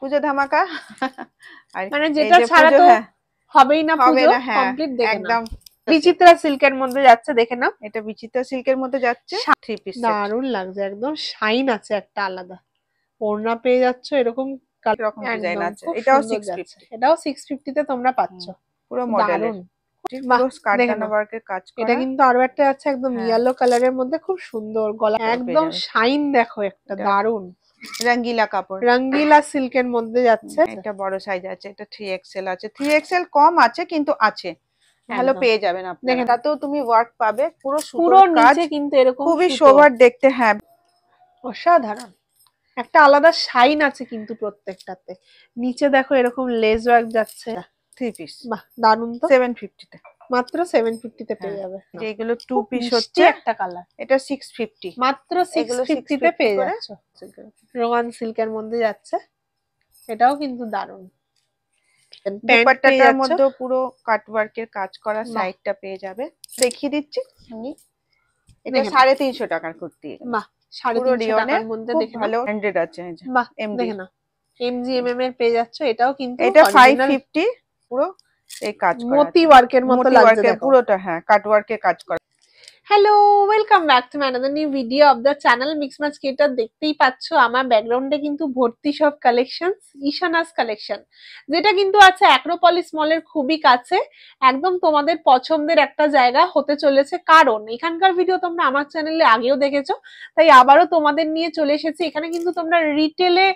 পুজো ধামাকা আর মানে যেটা ছাড়া তো হবেই না পুজো কমপ্লিট। দেখে একদম বিচিত্রা সিল্কের মধ্যে যাচ্ছে, দেখে নাও। এটা বিচিত্রা সিল্কের মধ্যে যাচ্ছে, 3 পিস দারুণ লাগছে, একদম শাইন আছে একটা আলাদা। ওড়না পেয়ে যাচ্ছে এরকম রকম ডিজাইন আছে। এটাও 650, এটাও 650 তে তোমরা পাচ্ছ। পুরো মডেলের পুরো স্কার্টানা ওয়ার্কের কাজ করা। এটা কিন্তু আরো একটা আছে একদম ইয়েলো কালারের মধ্যে, খুব সুন্দর গলা, একদম শাইন দেখো একটা দারুণ রঙ্গিলা কাপড়, রঙ্গিলা সিল্কের মধ্যে যাচ্ছে। এটা বড় সাইজ আছে, এটা 3XL আছে, 3XL কম আছে কিন্তু আছে, ভালো পেয়ে যাবেন আপনারা। দেখেন তাতেও তুমি ওয়ার্ক পাবে, পুরো সুতোর কাজ কিন্তু এরকম খুবই সোবার দেখতে। হ্যাঁ অসাধারণ, একটা আলাদা শাইন আছে কিন্তু প্রত্যেকটাতে। নিচে দেখো এরকম লেস ওয়ার্ক যাচ্ছে। 3 পিস, বাহ দারুণ তো। 750 তে, মাত্র 750 তে পেয়ে যাবে। যেগুলো 2 পিস হচ্ছে একটা কালার, এটা 650, মাত্র 650 তে পেয়ে যাচ্ছ। রোমান সিল্কের মধ্যে যাচ্ছে, এটাও কিন্তু দারুণ। দুপাট্টাটার মধ্যে পুরো কাট ওয়ার্কের কাজ করা, সাইডটা পেয়ে যাবে। দেখিয়ে দিচ্ছি আমি, এটা 350 টাকার কুর্তি। বাহ 350 টাকার মধ্যে দেখে ভালো 100 আছে। বাহ দেখে না, MGMM এর পেয়ে যাচ্ছ। এটাও কিন্তু এটা 550, পুরো এই কাজ করা মোতি ওয়ার্কের মতো লাগছে দেখো পুরোটা। হ্যাঁ কাট ওয়ার্কের কাজ করা। Hello, welcome back to another new video of the channel mix match creator. দেখতেই পাচ্ছ আমার ব্যাকগ্রাউন্ডে কিন্তু ভর্তি সব কালেকশনস, ঈশানাস কালেকশন, যেটা কিন্তু আছে অ্যাক্রোপলিস মলের খুবই কাছে। একদম তোমাদের পছন্দের একটা জায়গা হতে চলেছে, কারণ এখানকার ভিডিও তোমরা আমার চ্যানেলে আগেও দেখেছো, তাই আবারও তোমাদের নিয়ে চলে এসেছি। এখানে কিন্তু তোমরা রিটেলে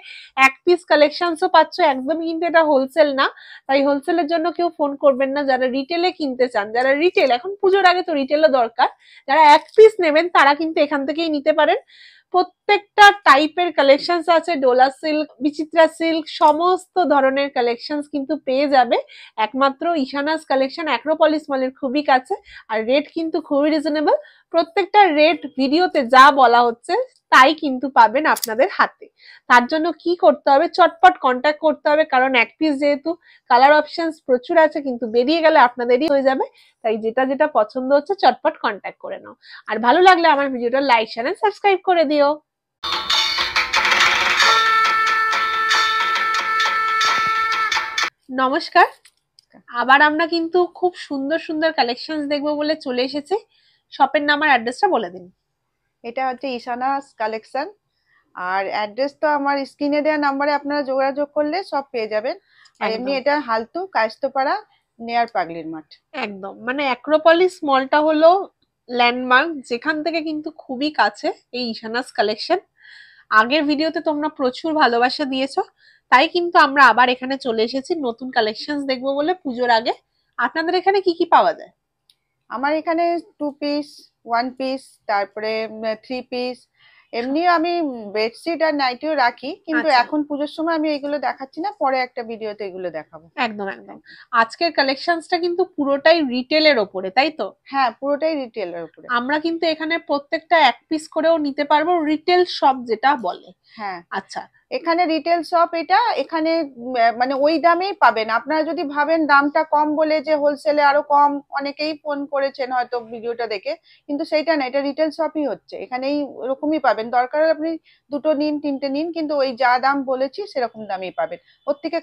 এক পিস কালেকশনসও পাচ্ছ, একদমই কিন্তু এটা হোলসেল না। তাই হোলসেলের জন্য কেউ ফোন করবেন না যারা রিটেলে কিনতে চান। যারা রিটেল, এখন পুজোর আগে তো রিটেলও দরকার, যারা এক পিস নেবেন তারা কিন্তু এখান থেকেই নিতে পারেন। প্রত্যেকটা টাইপের কালেকশনস আছে, ডোলা সিল্ক, বিচিত্রা সিল্ক, সমস্ত ধরনের কালেকশনস কিন্তু পেয়ে যাবে একমাত্র ঈশানাস কালেকশন, অ্যাক্রোপলিস মলের খুবই কাছে। আর রেট কিন্তু খুবই রিজনেবল। প্রত্যেকটা রেট ভিডিওতে যা বলা হচ্ছে তাই কিন্তু পাবেন আপনাদের হাতে। তার জন্য কি করতে হবে, চটপট কন্ট্যাক্ট করতে হবে, কারণ এক পিস যেহেতু কালার অপশনস প্রচুর আছে, কিন্তু বেরিয়ে গেলে আপনাদেরই হয়ে যাবে। তাই যেটা যেটা পছন্দ হচ্ছে চটপট কন্ট্যাক্ট করে নাও। আর ভালো লাগলে আমার ভিডিওটা লাইক শেয়ার এন্ড সাবস্ক্রাইব করে দিও। নমস্কার, আবার আমরা কিন্তু খুব সুন্দর সুন্দর কালেকশনস দেখবো বলে চলে এসেছি। শপের নাম আর অ্যাড্রেসটা বলে দিন। এটা হচ্ছে ঈশানাস কালেকশন, আর অ্যাড্রেস তো আমার স্ক্রিনে দেওয়া নাম্বারে আপনারা যোগাযোগ করলে সব পেয়ে যাবেন। আর এমনি এটা হালতু কায়স্থপাড়া নিয়ার পাগলির মাঠ। একদম মানে অ্যাক্রোপলিস মলটা হলো ল্যান্ডমার্ক, যেখান থেকে কিন্তু খুবই কাছে এই ঈশানাস কালেকশন। আগের ভিডিওতে তোমরা প্রচুর ভালোবাসা দিয়েছো, তাই কিন্তু আমরা আবার এখানে চলে এসেছি নতুন কালেকশনস দেখবো বলে পুজোর আগে। আপনাদের এখানে কি কি পাওয়া যায়? আমার এখানে 2 পিস, 1 পিস, তারপরে 3 পিস, এমনি আমি বেডশিট আর নাইটিও রাখি, কিন্তু এখন পুজোর সময় আমি এগুলো দেখাচ্ছি না, পরে একটা ভিডিওতে এগুলো দেখাবো। একদম একদম। আজকের কালেকশনসটা কিন্তু পুরোটাই রিটেলের ওপরে, তাই তো? হ্যাঁ পুরোটাই রিটেলের ওপরে। আমরা কিন্তু এখানে প্রত্যেকটা এক পিস করেও নিতে পারবো, রিটেল শপ যেটা বলে। হ্যাঁ আচ্ছা, এখানে রিটেল শপ, এটা এখানে মানে ওই দামেই পাবেন। আপনারা যদি ভাবেন দামটা কম বলে যে হোলসেলে আরো কম, অনেকেই ফোন করেছেন হয়তো ভিডিওটা দেখে, কিন্তু সেইটা না, এটা রিটেল শপই হচ্ছে, এখানেই ওরকমই পাবেন। দরকার আপনি দুটো নিন, তিনটে নিন, কিন্তু ওই যা দাম বলেছি সেরকম দামেই পাবেন। ওর থেকে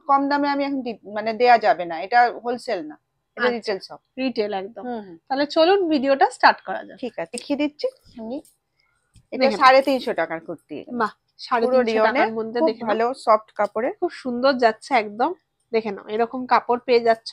কম দামে আমি এখন মানে দেয়া যাবে না, এটা হোলসেল না, এটা রিটেল শপ। রিটেল একদম। তাহলে চলুন ভিডিওটা স্টার্ট করা যাক। ঠিক আছে, দেখিয়ে দিচ্ছি আমি। এটা 350 টাকার কুর্তি। বাহ, 350 টাকার মধ্যে দেখে ভালো সফট কাপড়ে, খুব সুন্দর যাচ্ছে একদম। দেখে নাও এরকম কাপড় পেয়ে যাচ্ছ।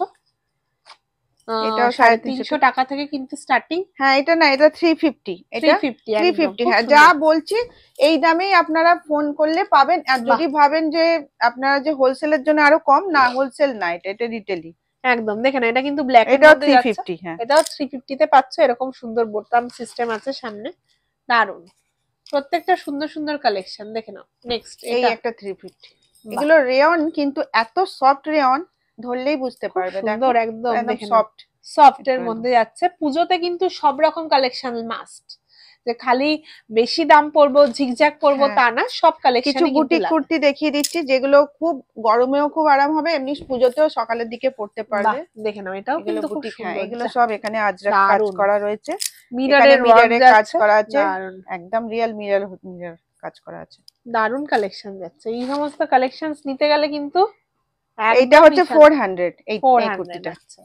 এটাও 350 টাকা থেকে কিন্তু স্টার্টিং। হ্যাঁ এটা না, এটা 350, এটা 350। হ্যাঁ যা বলছি এই দামেই আপনারা ফোন করলে পাবেন। আর যদি ভাবেন যে আপনারা যে হোলসেলের জন্য আরো কম, না হোলসেল না, এটা রিটেলই একদম। দেখেন এটা কিন্তু ব্ল্যাক এর মধ্যে যাচ্ছে। 350। হ্যাঁ এটাও 350 তে পাচ্ছ। এরকম সুন্দর বোতাম সিস্টেম আছে সামনে, দারুন। প্রত্যেকটা সুন্দর সুন্দর কালেকশন দেখে নাও। নেক্সট এই একটা 350, এগুলো রেয়ন, কিন্তু এত সফট রেয়ন, ধরলেই বুঝতে পারবে। সুন্দর একদম সফট, সফট এর মধ্যে যাচ্ছে। পুজোতে কিন্তু সব রকম কালেকশন মাস্ট, যে খালি বেশি দাম পড়বো, ঝিকঝাক পড়বো তা না, সব কালেকশন। কিছু বুটিক কুর্তি দেখিয়ে দিচ্ছি যেগুলো খুব গরমেও খুব আরাম হবে, এমনি পুজোতেও সকালের দিকে পড়তে পারবে। দেখে নাও এটাও কিন্তু খুব সুন্দর। এগুলো সব এখানে আজরাক কাজ করা রয়েছে, মিররের কাজ করা আছে, একদম রিয়েল মিরর। কাজ করা আছে। দারুন কালেকশন যাচ্ছে। এই সমস্ত কালেকশনস নিতে গেলে কিন্তু এইটা হচ্ছে 400 এই কুর্তিটা। আচ্ছা,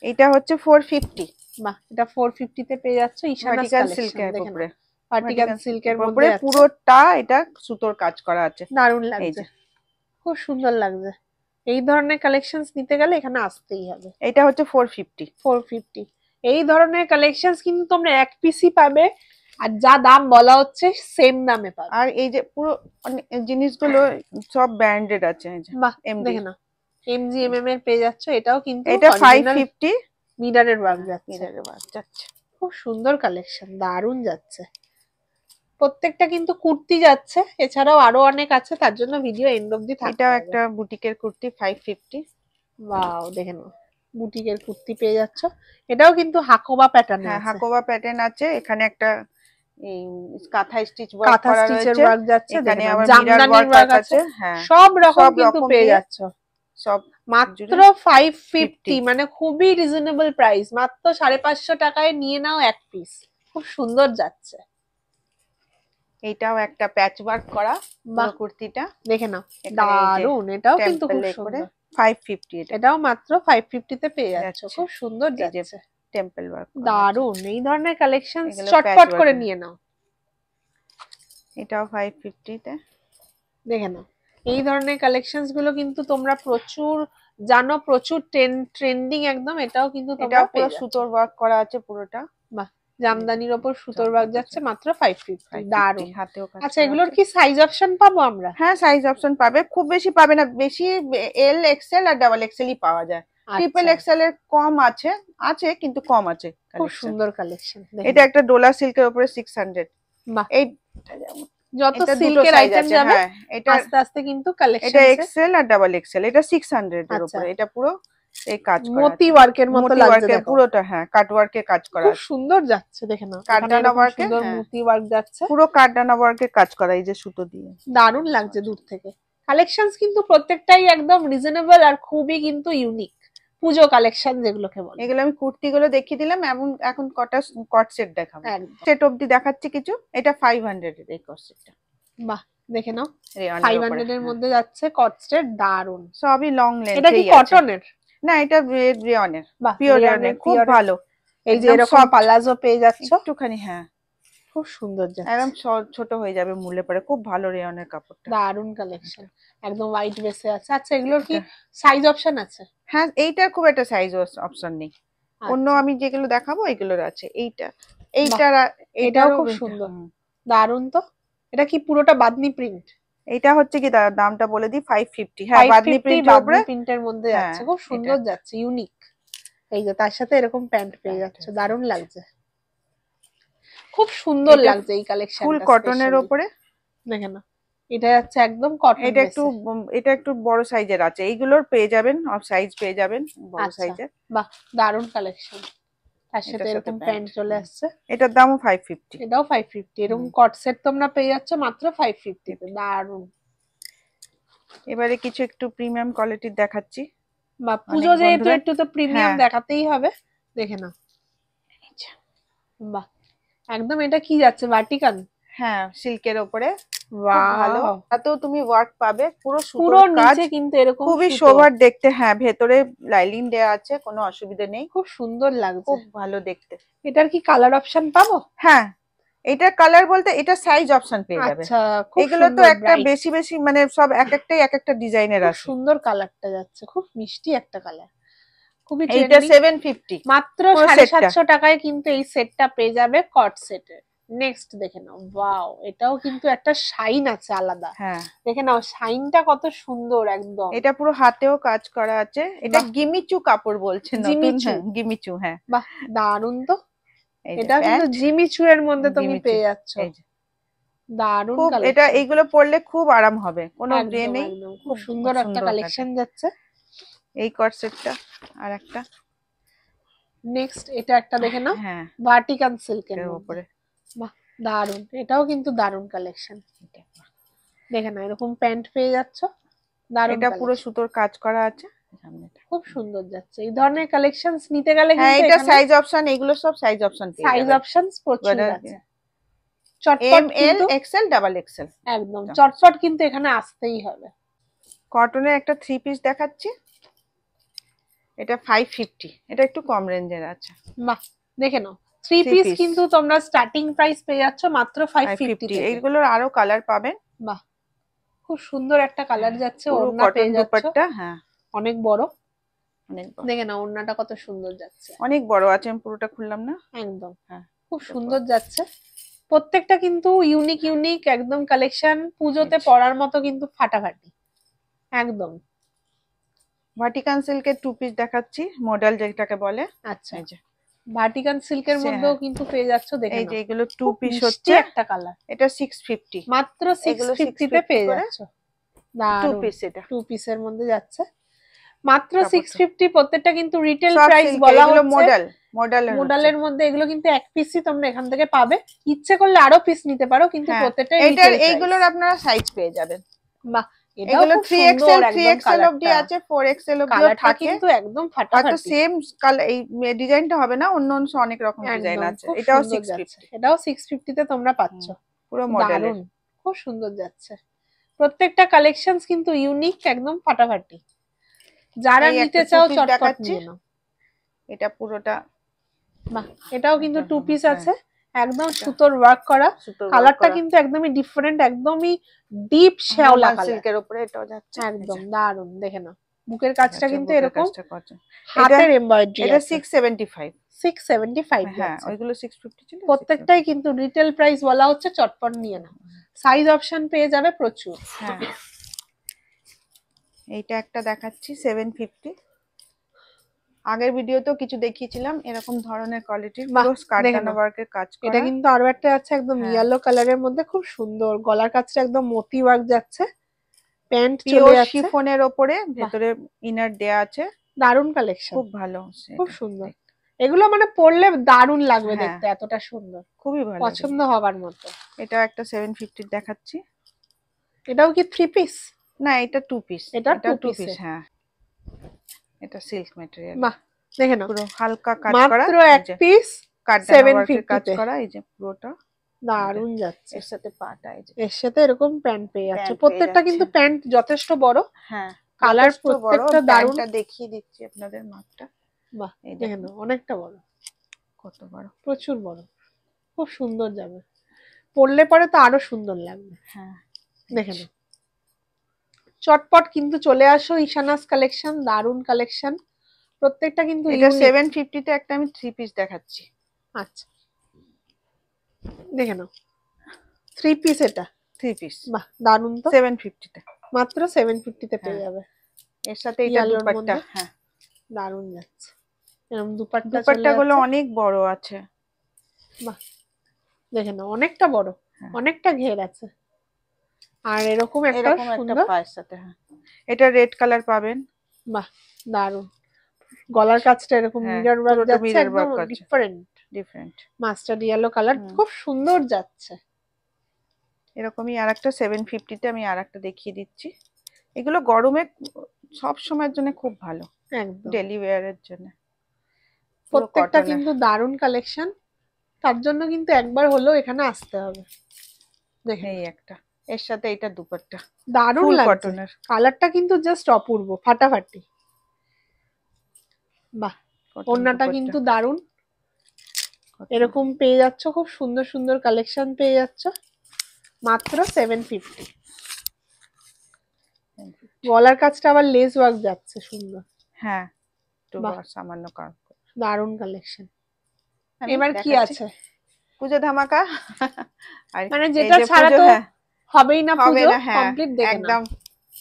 এটা হচ্ছে 450। বাহ, এটা 450 তে পেয়ে যাচ্ছ ইশানাস ভার্টিকাল কালেকশন। সিল্কের দেখেন উপরে, ভার্টিকাল সিল্কের মধ্যে উপরে পুরোটা এটা সুতোর কাজ করা আছে। দারুন এই লাগছে, যে খুব সুন্দর লাগছে। এই ধরনের কালেকশনস নিতে গেলে এখানে আসতেই হবে। এটা হচ্ছে 450। 450 এই ধরনের কালেকশনস কিন্তু তোমরা এক পিসই পাবে, আর যা দাম বলা হচ্ছে সেম দামে পাবে। আর এই যে পুরো জিনিসগুলো সব ব্র্যান্ডেড আছে। এই যে বাহ, এমডি, দেখে না MGMM এর পেয়ে যাচ্ছ। এটাও কিন্তু এটা 550 মিরারের ওয়ার্ক যাচ্ছে। মিররের ওয়ার্ক যাচ্ছে। খুব সুন্দর কালেকশন, দারুন যাচ্ছে। প্রত্যেকটা কিন্তু কুর্তি যাচ্ছে, এছাড়াও আরো অনেক আছে, তার জন্য ভিডিও এন্ড অবধি থাকতে এটাও হবে। একটা বুটিকের কুর্তি 550। ওয়াও, দেখে নাও বুটিকের কুর্তি পেয়ে যাচ্ছ। এটাও কিন্তু হাকোবা প্যাটার্নে হ্যাঁ, আছে। হাকোবা প্যাটার্ন আছে। এখানে একটা এই কাঁথা স্টিচ ওয়ার্ক কাঁথা করা স্টিচের রয়েছে। ওয়ার্ক যাচ্ছে, এখানে দেখে নাও আবার মিরর জামদানির ওয়ার্ক ওয়ার্ক আছে। হ্যাঁ, সব রকম সব কিন্তু রকম পেয়ে দিয়ে যাচ্ছ সব মাত্র জুড়ে 550, মানে খুবই রিজনেবল প্রাইস। মাত্র 550 টাকায় নিয়ে নাও এক পিস, খুব সুন্দর যাচ্ছে। এইটাও একটা প্যাচ ওয়ার্ক করা পুরো কুর্তিটা, দেখে নাও এখানে এই যে দারুন, এটাও কিন্তু খুব টেম্পল করে সুন্দর। 550। এটাও মাত্র 550 তে পেয়ে যাচ্ছ, যাচ্ছে। খুব সুন্দর এই যে যাচ্ছে, টেম্পল ওয়ার্ক দারুন। এই ধরনের কালেকশন এগুলো চটপট patchwork করে এর। নিয়ে নাও। এটাও 550 তে। দেখে নাও এই ধরনের কালেকশনস গুলো কিন্তু তোমরা প্রচুর জানো, প্রচুর ট্রেন্ডিং একদম। এটাও কিন্তু তোমরা এটাও পুরো পেয়ে যাচ্ছ। সুতোর ওয়ার্ক করা আছে পুরোটা। বাহ, জামদানির ওপর সুতোর ওয়ার্ক যাচ্ছে, মাত্র 550, দারুন। হাতেও কাজ আচ্ছা, করা এগুলোর আছে। কি সাইজ অপশন পাবো আমরা? হ্যাঁ, সাইজ অপশন পাবে, খুব বেশি পাবে না, বেশি এল এক্সেল আর ডাবল এক্সেলই পাওয়া যায়। ট্রিপল এক্সেল এর কম আছে, আছে কিন্তু কম আছে। খুব সুন্দর কালেকশন। এটা একটা ডোলা সিল্কের উপরে 600। বাহ, এইটা যেমন যত এটা দুটো সিল্কের সাইজ আইটেম আছে। যাবে হ্যাঁ, এটা আস্তে আস্তে কিন্তু কালেকশন। এটা এক্সেল আর ডাবল এক্সেল। এটা 600 এর আচ্ছা, উপরে। এটা পুরো এই কাজ করা মোতি ওয়ার্কের মতো মোতি লাগছে, ওয়ার্কের দেখো পুরোটা। হ্যাঁ, কাট ওয়ার্কের কাজ করা খুব আছে। সুন্দর যাচ্ছে। দেখে নাও এখানে কাঠদানা এরকম ওয়ার্কে, সুন্দর হ্যাঁ, মোতি ওয়ার্ক যাচ্ছে, পুরো কাঠদানা ওয়ার্কের কাজ করা এই যে সুতো দিয়ে। দারুণ লাগছে দূর থেকে। কালেকশনস কিন্তু প্রত্যেকটাই একদম রিজনেবল আর খুবই কিন্তু ইউনিক। পুজো কালেকশন যেগুলোকে বলে। এগুলো আমি কুর্তিগুলো দেখিয়ে দিলাম, এখন কটা কট সেট দেখাবো। সেট অবধি দেখাচ্ছি কিছু। এটা 500 এর এই কট সেটটা। বাহ, দেখে নাও রেয়নের 500 এর মধ্যে যাচ্ছে কট সেট, দারুণ। সবই লং লেন্থ। এটা কি কটনের? না, এটা রেয়নের, বাহ, পিওর রেয়নের, খুব ভালো। এই যে এরকম পালাজো পেয়ে যাচ্ছ একটুখানি, হ্যাঁ, খুব সুন্দর যাচ্ছে, একদম ছোট হয়ে যাবে মুলে পরে। খুব ভালো রেয়নের কাপড়টা, দারুণ কালেকশন, একদম হোয়াইট বেসে আছে। আচ্ছা, এগুলোর কি সাইজ অপশন আছে? হ্যাঁ, এইটার খুব একটা সাইজ অপশন নেই। অন্য আমি যেগুলো দেখাবো এগুলোর আছে। এটাও খুব সুন্দর, দারুণ। তো এটা কি পুরোটা বাদনি প্রিন্ট? এটা হচ্ছে কি, দামটা বলে দিই, 550। হ্যাঁ, বাদনি প্রিন্টের মধ্যে যাচ্ছে, খুব সুন্দর যাচ্ছে, ইউনিক। এই যে তার সাথে এরকম প্যান্ট পেয়ে যাচ্ছে, দারুণ লাগছে, খুব সুন্দর লাগছে এই কালেকশনটা। ফুল কটনের উপরে দেখে না, এটা যাচ্ছে একদম কটন। এটা একটু বড় সাইজের আছে। এইগুলোর পেয়ে যাবেন, অফ সাইজ পেয়ে যাবেন বড় সাইজের। বাহ, দারুণ কালেকশন। তার সাথে এরকম প্যান্ট চলে আসছে। এটার দামও 550। এটাও 550। এরকম কট সেট তোমরা পেয়ে যাচ্ছ মাত্র 550 তে, দারুণ। এবারে কিছু একটু প্রিমিয়াম কোয়ালিটির দেখাচ্ছি। বা পুজো যেহেতু একটু তো প্রিমিয়াম দেখাতেই হবে। দেখে নাও, বাহ, একদম। এটা কি যাচ্ছে, ভার্টিকাল? হ্যাঁ, সিল্কের উপরে, ভালো। তাতেও তুমি ওয়ার্ক পাবে, পুরো নিচে কিন্তু এরকম খুবই সোবার দেখতে। হ্যাঁ, ভেতরে লাইলিং দেয়া আছে, কোনো অসুবিধা নেই, খুব সুন্দর লাগছে, খুব ভালো দেখতে। এটার কি কালার অপশন পাবো? হ্যাঁ, এটা কালার বলতে এটা সাইজ অপশন পেয়ে যাবে। আচ্ছা, এগুলো তো একটা বেশি মানে সব এক একটা ডিজাইনের আছে। সুন্দর কালারটা যাচ্ছে, খুব মিষ্টি একটা কালার, খুবই ট্রেন্ডিং। এটা 750, মাত্র 750 টাকায় কিন্তু এই সেটটা পেয়ে যাবে কট সেটের। নেক্সট দেখে নাও, ওয়াও, এটাও কিন্তু একটা শাইন আছে আলাদা। হ্যাঁ, দেখে নাও শাইনটা কত সুন্দর একদম। এটা পুরো হাতেও কাজ করা আছে। এটা গিমিচু কাপড় বলছেন, গিমিচু। হ্যাঁ, বাহ, দারুণ। তো এটা কিন্তু জিমিচু এর মধ্যে তুমি পেয়ে যাচ্ছ, দারুণ কালেকশন। এটা এইগুলো পরলে খুব আরাম হবে, কোনো গ্রে নেই, খুব সুন্দর একটা কালেকশন যাচ্ছে। এই কট সেটটা আর একটা। নেক্সট এটা একটা দেখে নাও, হ্যাঁ, ভার্টিকাল সিল্কের উপরে, বাহ, দারুণ। এটাও কিন্তু দারুণ কালেকশন। দেখে না, এরকম প্যান্ট পেয়ে যাচ্ছ, দারুণ। এটা পুরো সুতোর কাজ করা আছে, খুব সুন্দর যাচ্ছে। এই ধরনের কালেকশনস নিতে গেলে হ্যাঁ, এটা সাইজ অপশন, এগুলো সব সাইজ অপশন পেয়ে যাবেন। সাইজ অপশনস প্রচুর আছে। চটপট এম এল কিন্তু এক্সেল ডাবল এক্সেল একদম চটপট কিন্তু এখানে আসতেই হবে। কটনের একটা 3 পিস দেখাচ্ছি, এটা 550, এটা একটু কম রেঞ্জের আছে। বাহ, দেখে নাও 3 পিস কিন্তু তোমরা স্টার্টিং প্রাইস পেয়ে যাচ্ছ মাত্র 550 থেকে। এইগুলোর আরো কালার পাবেন। বাহ, খুব সুন্দর একটা কালার যাচ্ছে, পুরো ওড়না কটন পেয়ে যাচ্ছ দুপাট্টা। হ্যাঁ, অনেক বড়, অনেক বড়, দেখে নাও ওড়নাটা কত সুন্দর যাচ্ছে, অনেক বড় আছে, আমি পুরোটা খুললাম না। একদম হ্যাঁ, খুব সুন্দর যাচ্ছে। প্রত্যেকটা কিন্তু ইউনিক ইউনিক একদম কালেকশন, পুজোতে আচ্ছা। পরার মতো কিন্তু ফাটাফাটি একদম। ভাটিকান সিল্কের 2 পিস দেখাচ্ছি, মডেল যেটাকে বলে। আচ্ছা, এই যে ভাটিকান সিল্কের মধ্যেও কিন্তু পেয়ে যাচ্ছ, দেখে এই নাও যে এগুলো 2 খুব পিস মিষ্টি হচ্ছে, একটা কালার, এটা 650, মাত্র এগুলো 650 তে পেয়ে যাচ্ছ। 2 দারুন, পিস, এটা 2 পিসের মধ্যে যাচ্ছে মাত্র কাপড়টা 650। প্রত্যেকটা কিন্তু রিটেল সব প্রাইস সিল্ক, বলা এগুলো হচ্ছে। মডেলের মধ্যে এগুলো কিন্তু এক পিসই তোমরা এখান থেকে পাবে, ইচ্ছে করলে আরো পিস নিতে পারো, কিন্তু হ্যাঁ, প্রত্যেকটাই এটার রিটেল প্রাইস। এইগুলোর আপনারা সাইজ পেয়ে যাবেন। বাহ, এটাও এগুলো খুব 3XL সুন্দর, একদম 3XL অবধি কালারটা, আছে, 4XL অবধিও কালারটা থাকে। কিন্তু একদম হয়তো ফাটাফাটি, সেম কালার, এই ডিজাইনটা হবে না, অন্য অন্য অনেক রকম ডিজাইন একদম আছে। খুব এটাও সুন্দর যাচ্ছে, 650, এটাও 650 তে তোমরা পাচ্ছ। পুরো মডেলের। দারুন, খুব সুন্দর যাচ্ছে। প্রত্যেকটা কালেকশনস কিন্তু ইউনিক, একদম ফাটাফাটি। যারা এই নিতে একটা চাও 2 পিস চটপট দেখাচ্ছি, নিয়ে নাও। এটা পুরোটা। বাহ, এটাও কিন্তু 2 পিস হ্যাঁ, আছে, একদম সুতোর ওয়ার্ক করা। সুতোর work কালারটা করা। কিন্তু একদমই ডিফারেন্ট, একদমই ডিপ শ্যাওলা রোমান কালার, সিল্কের উপরে এটাও যাচ্ছে। একদম দারুন। দেখে নাও বুকের কাজটা কিন্তু বুকের এরকম কাজটা করছে। হাতের এমব্রয়ডারি এটা আছে। 675। 675 হ্যাঁ, যাচ্ছে। ওইগুলো 650 ছিল। প্রত্যেকটাই কিন্তু রিটেল প্রাইস বলা হচ্ছে, চটপট নিয়ে নাও। সাইজ অপশন পেয়ে যাবে প্রচুর। হ্যাঁ, এইটা একটা দেখাচ্ছি 750। আগের ভিডিওতেও কিছু দেখিয়েছিলাম এরকম ধরনের কোয়ালিটির, পুরো কারদানা ওয়ার্কের কাজ করা। এটা কিন্তু আরো একটা আছে একদম হ্যাঁ। ইয়েলো কালারের মধ্যে, খুব সুন্দর। গলার কাজটা একদম মতি ওয়ার্ক যাচ্ছে, প্যান্ট চলে পিওর যাচ্ছে শিফনের ওপরে ভেতরে ইনার দেয়া আছে। দারুন কালেকশন, খুব ভালো, খুব সুন্দর। এগুলো মানে পরলে দারুন লাগবে দেখতে, এতটা সুন্দর, খুবই ভালো, পছন্দ হবার মতো। এটা একটা 750 দেখাচ্ছি। এটাও কি 3 পিস? না, এটা 2 পিস। এটা 2 2 পিস। পিস। হ্যাঁ, এটা সিল্ক ম্যাটেরিয়াল। বাহ, দেখে নাও পুরো হালকা কাজ করা, মাত্র এক পিস কারদানা ওয়ার্কের কাজ করা। এই যে পুরোটা দারুন যাচ্ছে। এর সাথে পাটা, এই যে এর সাথে এরকম প্যান্ট পেয়ে যাচ্ছে। প্রত্যেকটা কিন্তু প্যান্ট যথেষ্ট বড়। হ্যাঁ, কালার প্রত্যেকটা দারুন। প্যান্টটা দেখিয়ে দিচ্ছি আপনাদের মাপটা। বাহ, দেখে নাও অনেকটা বড়, কত বড়, প্রচুর বড়, খুব সুন্দর যাবে। পরলে পরে তো আরো সুন্দর লাগবে। হ্যাঁ, দেখে নাও চটপট কিন্তু চলে আসো ঈশানাস কালেকশন, দারুন কালেকশন। প্রত্যেকটা কিন্তু এটা 750 তে একটা আমি 3 পিস দেখাচ্ছি। আচ্ছা, দেখে নাও 3 পিস, এটা 3 পিস। বাহ, দারুন তো। 750 তে, মাত্র 750 তে পেয়ে যাবে। এর সাথে এটা দুপাট্টা। হ্যাঁ, দারুন যাচ্ছে। এরকম দুপাট্টা দুপাট্টাগুলো অনেক বড় আছে। বাহ, দেখে নাও অনেকটা বড়, অনেকটা ঘের আছে। আর এরকম একটা পায়ের সাথে। হ্যাঁ, এটা রেড কালার পাবেন। বাহ, দারুন। গলার কাজটা এরকম মিরর ওয়ার্ক যাচ্ছে, একদম ডিফারেন্ট মাস্টার্ড ইয়েলো কালার, খুব সুন্দর যাচ্ছে। এরকমই আরেকটা 750 তে আমি আরেকটা দেখিয়ে দিচ্ছি। এগুলো গরমে সব সময়ের জন্য খুব ভালো, একদম ডেইলি ওয়্যারের জন্য। প্রত্যেকটা কিন্তু দারুন কালেকশন, তার জন্য কিন্তু একবার হলেও এখানে আসতে হবে। দেখেন এই একটা, এর সাথে এটা দুপাট্টা দারুন লাগছে। কালারটা কিন্তু জাস্ট অপূর্ব, ফাটাফাটি। বাহ, ওড়নাটা কিন্তু দারুন। এরকম পেয়ে যাচ্ছ, খুব সুন্দর সুন্দর কালেকশন পেয়ে যাচ্ছ মাত্র 750। গলার কাজটা আবার লেস ওয়ার্ক যাচ্ছে, সুন্দর। হ্যাঁ, তো সামান্য কাজ, দারুন কালেকশন। এবার কি আছে? পূজো ধামাকা, মানে যেটা ছাড়া তো হবেই না, পুজো কমপ্লিট। দেখে একদম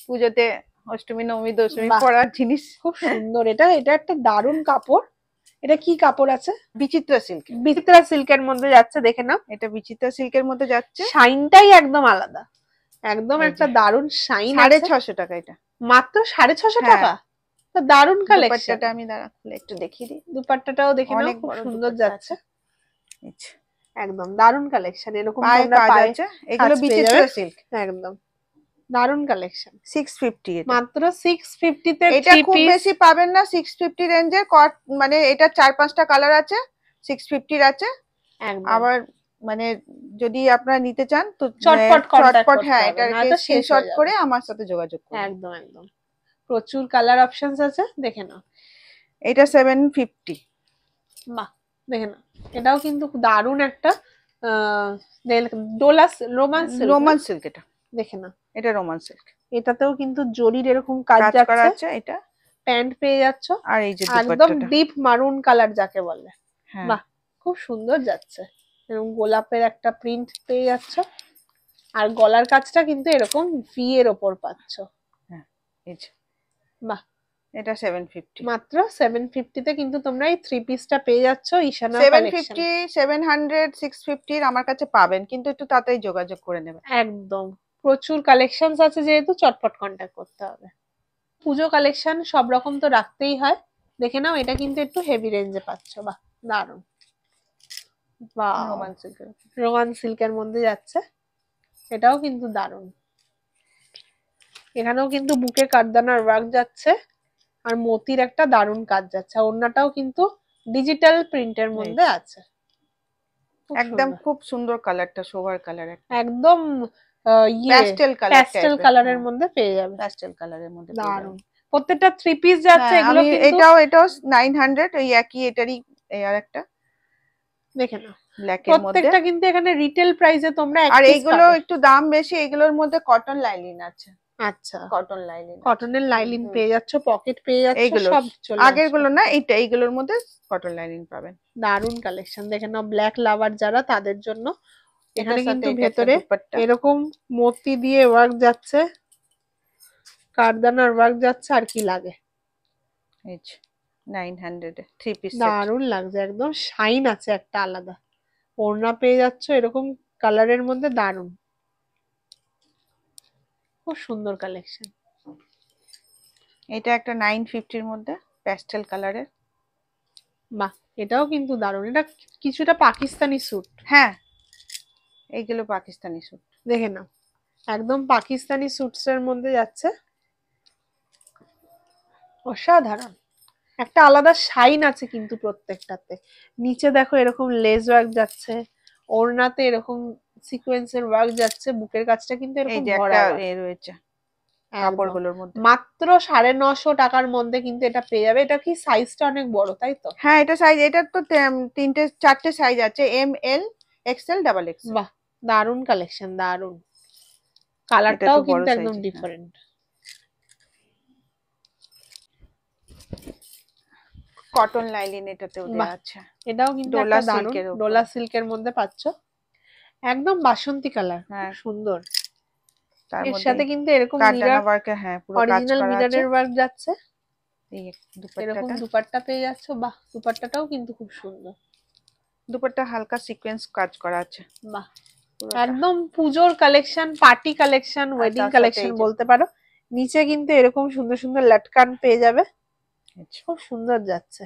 পুজোতে অষ্টমী নবমী দশমী পরার জিনিস, খুব সুন্দর। এটা একটা দারুন কাপড়। এটা কি কাপড় আছে? বিচিত্রা সিল্ক। বিচিত্রা সিল্কের মধ্যে যাচ্ছে, দেখে নাও। এটা বিচিত্রা সিল্কের মধ্যে যাচ্ছে, শাইনটাই একদম আলাদা, একদম একটা দারুন শাইন। 650 টাকা এটা, মাত্র 650 টাকা। দারুন কালেকশন। দুপাট্টাটা আমি খুলে একটু দেখিয়ে দিই। দুপাট্টাটাও দেখে নাও, খুব সুন্দর যাচ্ছে, একদম দারুন কালেকশন। এরকম তোমরা পায়ে আছে, এগুলো বিচিত্রা সিল্ক, একদম দারুন কালেকশন। 650 এটা, মাত্র 650 তে। এটা খুব বেশি পাবেন না 650 রেঞ্জের। মানে এটা 4-5টা কালার আছে, 650 আছে। আবার মানে যদি আপনারা নিতে চান তো চটপট কন্টাক্ট করতে হ্যাঁ হবে, এটাকে নয়তো শেষ স্ক্রিনশট হয়ে করে যাবে। আমার সাথে যোগাযোগ করুন। একদম একদম, প্রচুর কালার অপশনস আছে, দেখে নাও। এটা 750। বাহ, দেখে নাও, এটাও কিন্তু দারুণ একটা Dola Roman silk. Roman silk এটা, দেখে নাও, এটা রোমান সিল্ক, এটাতেও কিন্তু জরির এরকম কাজ করা যাচ্ছে, আছে। এটা প্যান্ট পেয়ে যাচ্ছ, আর এই যে একদম দুপাট্টাটা, ডিপ মারুন কালার যাকে বলে। হ্যাঁ বাহ, খুব সুন্দর যাচ্ছে, এরকম গোলাপের একটা প্রিন্ট পেয়ে যাচ্ছ, আর গলার কাজটা কিন্তু এরকম ভি এর ওপর পাচ্ছ। হ্যাঁ এই যে, বাহ, এটা 750। মাত্র 750 তে কিন্তু তোমরা এই 3 পিসটা পেয়ে যাচ্ছ ঈশানা কালেকশন। 750, 700, 650 আমার কাছে পাবেন, কিন্তু একটু তাড়াতাড়ি যোগাযোগ করে নেবেন। একদম, প্রচুর কালেকশনস আছে যেহেতু চটপট কন্ট্যাক্ট করতে হবে। পুজো কালেকশন সব রকম তো রাখতেই হয়, দেখে নাও, এটা কিন্তু একটু হেভি রেঞ্জে পাচ্ছ। বাহ, দারুণ, বাহ, রোমান সিল্কের, রোমান সিল্কের মধ্যে যাচ্ছে, এটাও কিন্তু দারুণ। এখানেও কিন্তু বুকে কাঠদানার ওয়ার্ক যাচ্ছে, আর মতির একটা দারুণ কাজ যাচ্ছে, আর ওড়নাটাও কিন্তু ডিজিটাল প্রিন্টের মধ্যে আছে। একদম খুব সুন্দর কালারটা, সোভার কালার, একদম প্যাস্টেল কালার, প্যাস্টেল কালারের মধ্যে পেয়ে যাবে, প্যাস্টেল কালারের মধ্যে দারুণ। প্রত্যেকটা 3 পিস যাচ্ছে, এগুলো আমি কিন্তু এটাও 900, ওই একই এটারই আর একটা দেখে নাও, ব্ল্যাক এর মধ্যে। প্রত্যেকটা কিন্তু এখানে রিটেল প্রাইসে তোমরা এক আর পিস এইগুলো পাবে। একটু দাম বেশি, এগুলোর মধ্যে কটন লাইলিন আছে। আচ্ছা, কটন লাইলিন, কটনের লাইলিন পেয়ে যাচ্ছ, পকেট পেয়ে যাচ্ছ, এইগুলো সব চলে আগের আসবে। গুলো না, এইগুলোর মধ্যে কটন লাইলিন পাবেন। দারুণ কালেকশন, দেখে নাও, ব্ল্যাক লাভার যারা তাদের জন্য। এখানে এটার সাথে কিন্তু এটা একটা ভেতরে দুপাট্টা, এরকম মতি দিয়ে ওয়ার্ক যাচ্ছে, কারদানার ওয়ার্ক যাচ্ছে, আর কি লাগে। এই যে 900 এ 3 পিস সেট, দারুণ লাগছে, একদম শাইন আছে একটা আলাদা। ওড়না পেয়ে যাচ্ছ এরকম কালারের মধ্যে, দারুণ, খুব সুন্দর কালেকশন। এটা একটা 950 এর মধ্যে প্যাস্টেল কালারের। বাহ, এটাও কিন্তু দারুণ, এটা কিছুটা পাকিস্তানি স্যুট। হ্যাঁ, এইগুলো পাকিস্তানি স্যুট, দেখে নাও, একদম পাকিস্তানি স্যুটস এর মধ্যে যাচ্ছে, অসাধারণ, একটা আলাদা শাইন আছে কিন্তু প্রত্যেকটাতে। নিচে দেখো এরকম লেস ওয়ার্ক যাচ্ছে, ওড়নাতে এরকম সিকোয়েন্সের ওয়ার্ক যাচ্ছে, বুকের কাজটা কিন্তু এই এরকম যে একটা ভরা ওয়ার্ক। রয়েছে একদম, কাপড়গুলোর মধ্যে। মাত্র 950 টাকার মধ্যে কিন্তু এটা পেয়ে যাবে। এটা কি সাইজটা অনেক বড়, তাই তো? হ্যাঁ, এটা সাইজ, এটা তো 4টে সাইজ আছে, এম, এল, এক্সেল, ডাবল এক্সেল। বাহ, দারুণ কালেকশন, দারুণ, এটা কালারটাও তো বড় কিন্তু সাইজ, একদম ডিফারেন্ট। কটন লাইলিন এটাতেও দেওয়া আছে। এটাও কিন্তু ডোলা একটা দারুণ সিল্কের, ডোলা সিল্কের মধ্যে পাচ্ছ, একদম বাসন্তী কালার, হ্যাঁ সুন্দর। তার এর মধ্যে সাথে কিন্তু এরকম কারদানা মিরর, ওয়ার্কে, হ্যাঁ পুরো কাজ অরিজিনাল করা আছে। মিররের ওয়ার্ক যাচ্ছে, এই এরকম দুপাট্টাটা, দুপাট্টা পেয়ে যাচ্ছ। বাহ, দুপাট্টাটাও কিন্তু খুব সুন্দর। দুপাট্টা হালকা সিকোয়েন্স কাজ করা আছে বাহ, পুরোটা। একদম পুজোর কালেকশন, পার্টি কালেকশন, আর ওয়েডিং তার সাথে কালেকশন এই যে, বলতে পারো। নিচে কিন্তু এরকম সুন্দর সুন্দর লটকান পেয়ে যাবে, আচ্ছা, খুব সুন্দর যাচ্ছে,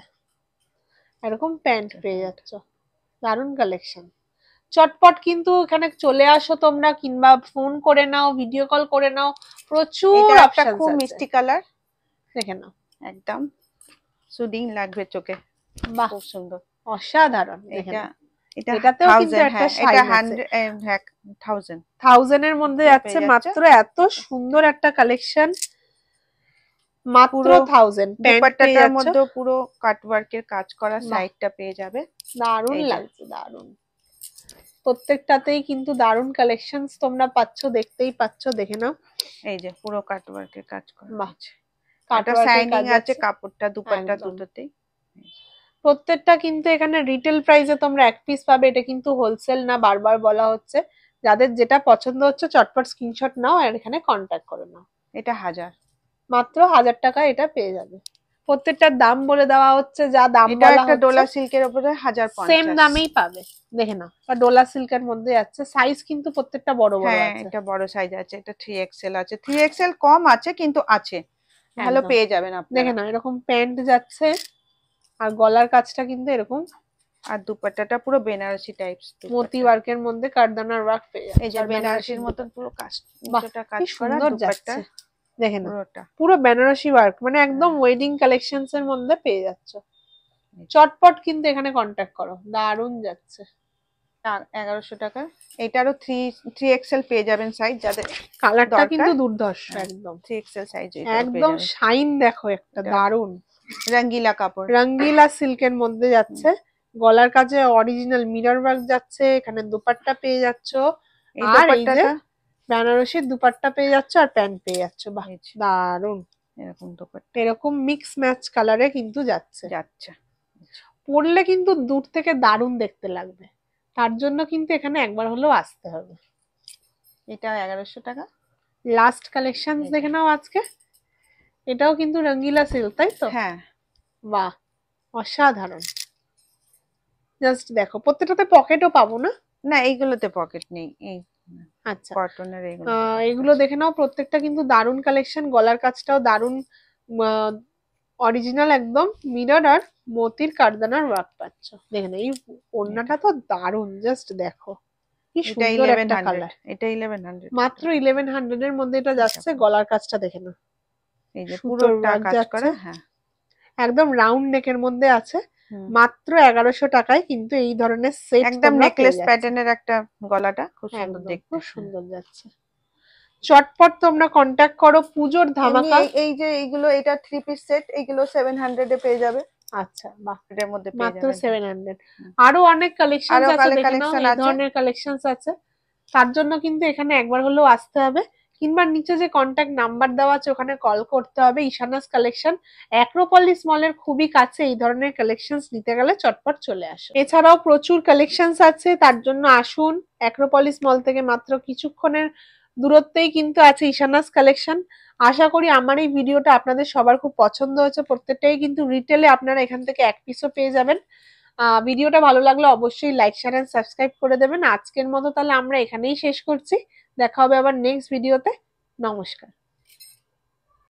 এরকম প্যান্ট পেয়ে যাচ্ছ, দারুণ কালেকশন। চটপট কিন্তু এখানে চলে আসো তোমরা, কিংবা ফোন করে নাও, ভিডিও কল করে নাও, প্রচুর এটা একটা অপশনস খুব আছে, মিষ্টি কালার, দেখে নাও, একদম সুদিং লাগবে চোখে, বাহ, খুব সুন্দর, অসাধারণ। দেখে এটা নাও, এটা এটাতেও কিন্তু 1000, একটা হ্যাঁ এটা শাইন আছে, 100, হ্যাঁ 1000 1000 এর মধ্যে যাচ্ছে, পেয়ে মাত্র এত সুন্দর একটা কালেকশন, মাত্র পুরো 1000। প্যান্ট পেয়ে দুপাট্টাটার যাচ্ছ, মধ্যে পুরো কাটওয়ার্কের কাজ করা সাইডটা পেয়ে যাবে, দারুণ এই যে। লাগছে, দারুণ, প্রত্যেকটাতেই কিন্তু দারুণ কালেকশনস তোমরা পাচ্ছ, দেখতেই পাচ্ছ, দেখে নাও, এই যে পুরো কাটওয়ার্কের কাজ করা বাহ, আছে, একটা কাটওয়ার্কের শাইনিং কাজ আছে কাপড়টা, দুপাট্টা একদম। দুটোতেই। প্রত্যেকটা কিন্তু এখানে রিটেল প্রাইসে তোমরা এক পিস পাবে, এটা কিন্তু হোলসেল না, বারবার বলা হচ্ছে। যাদের যেটা পছন্দ হচ্ছে চটপট স্ক্রিনশট নাও আর এখানে কন্ট্যাক্ট করে নাও। এটা 1000, মাত্র 1000 টাকা এটা পেয়ে যাবে। প্রত্যেকটার দাম বলে দেওয়া হচ্ছে, যা দাম এটা বলা একটা হচ্ছে ডোলা সিল্কের উপরে 1050, সেম দামেই পাবে, দেখে নাও। আর ডোলা সিল্কের মধ্যে যাচ্ছে, সাইজ কিন্তু প্রত্যেকটা বড় বড় হ্যাঁ আছে, এটা বড় সাইজ আছে, এটা 3XL আছে, 3XL কম আছে কিন্তু আছে, ভালো একদম। পেয়ে যাবেন আপনারা। দেখে নাও, এরকম প্যান্ট যাচ্ছে, আর গলার কাজটা কিন্তু এরকম, আর দুপাট্টাটা পুরো বেনারসি টাইপস, মতি ওয়ার্কের মধ্যে কারদানার ওয়ার্ক পেয়ে যাচ্ছে, এই যে আর বেনারসির মতন পুরো কাজ, বাহ, দুটোটা কাজ কি করা, সুন্দর দুপাট্টা যাচ্ছে, দেখে নাও, পুরোটা। পুরো বেনারসি ওয়ার্ক, মানে একদম ওয়েডিং কালেকশনস এর মধ্যে পেয়ে যাচ্ছ। চটপট কিন্তু এখানে কন্ট্যাক্ট করো, দারুণ যাচ্ছে। 1100 টাকা। এটারও 3XL পেয়ে যাবেন সাইজ, যাদের কালারটা দরকার। কিন্তু দুর্ধর্ষ হ্যাঁ, একদম 3XL সাইজ একদম শাইন দেখো একটা এটা দারুন রঙ্গিলা কাপড়, রঙ্গিলা সিল্কের মধ্যে যাচ্ছে, গলার কাছে অরিজিনাল মিরর ওয়ার্ক যাচ্ছে, এখানে দুপাট্টা পেয়ে যাচ্ছ, এই আর এই যে দোপাট্টাটা বেনারসির দুপাট্টা পেয়ে যাচ্ছ আর প্যান্ট পেয়ে যাচ্ছ। বাহ এই যে দারুন, এরকম দোপাট্টা এরকম মিক্স ম্যাচ কালারে কিন্তু যাচ্ছে, যাচ্ছে। পরলে কিন্তু দূর থেকে দারুন দেখতে লাগবে, তার জন্য কিন্তু এখানে একবার হলেও আসতে হবে। এটা 1100 টাকা। লাস্ট কালেকশন দেখে নাও আজকে, এটাও কিন্তু রঙ্গিলা সিল্ক, তাই তো? হ্যাঁ, বাহ অসাধারণ, জাস্ট দেখো প্রত্যেকটাতে পকেটও পাবো না? না এইগুলোতে পকেট নেই, এই আচ্ছা কটনের এইগুলো। এগুলো দেখে নাও, প্রত্যেকটা কিন্তু দারুন কালেকশন, গলার কাজটাও দারুন, অরিজিনাল একদম মিরর আর মতির কারদানার ওয়ার্ক পাচ্ছ। দেখে নাও এই ওড়নাটা তো দারুন, জাস্ট দেখো কি এটা সুন্দর একটা 1100, কালার, এটা 1100 মাত্র 1100 এর মধ্যে এটা যাচ্ছে। গলার কাজটা দেখে নাও, এই যে সুতোর পুরোটা ওয়ার্ক কাজ যাচ্ছে, করা। হ্যাঁ, একদম রাউন্ড নেকের মধ্যে আছে, মাত্র 1100 টাকায় কিন্তু এই ধরনের সেট একদম নেকলেস প্যাটার্নের একটা গলাটা খুব সুন্দর একদম দেখতে, খুব সুন্দর যাচ্ছে। চটপট তোমরা কন্ট্যাক্ট করো, পুজোর ধামাকা। এই যে এইগুলো, এটা 3 পিস সেট, এইগুলো 700 এ পেয়ে যাবে। আচ্ছা বাহ, এর মধ্যে পেয়ে মাত্র যাবেন 700। আরো অনেক কালেকশন আছে, দেখে নাও এই ধরনের কালেকশনস আছে, তার জন্য কিন্তু এখানে একবার হলেও আসতে হবে, কিংবা নিচে যে কন্ট্যাক্ট নাম্বার দেওয়া আছে ওখানে কল করতে হবে। ঈশানাস কালেকশন অ্যাক্রোপলিস মলের খুবই কাছে, এই ধরনের কালেকশনস নিতে গেলে চটপট চলে আসো। এছাড়াও প্রচুর কালেকশনস আছে, তার জন্য আসুন, অ্যাক্রোপলিস মল থেকে মাত্র কিছুক্ষণের দূরত্বেই কিন্তু আছে ঈশানাস কালেকশন। আশা করি আমার এই ভিডিওটা আপনাদের সবার খুব পছন্দ হয়েছে, প্রত্যেকটাই কিন্তু রিটেলে আপনারা এখান থেকে এক পিসও পেয়ে যাবেন। ভিডিওটা ভালো লাগলে অবশ্যই লাইক শেয়ার এন্ড সাবস্ক্রাইব করে দেবেন। আজকের মতো তাহলে আমরা এখানেই শেষ করছি, দেখা হবে আবার নেক্সট ভিডিওতে। নমস্কার।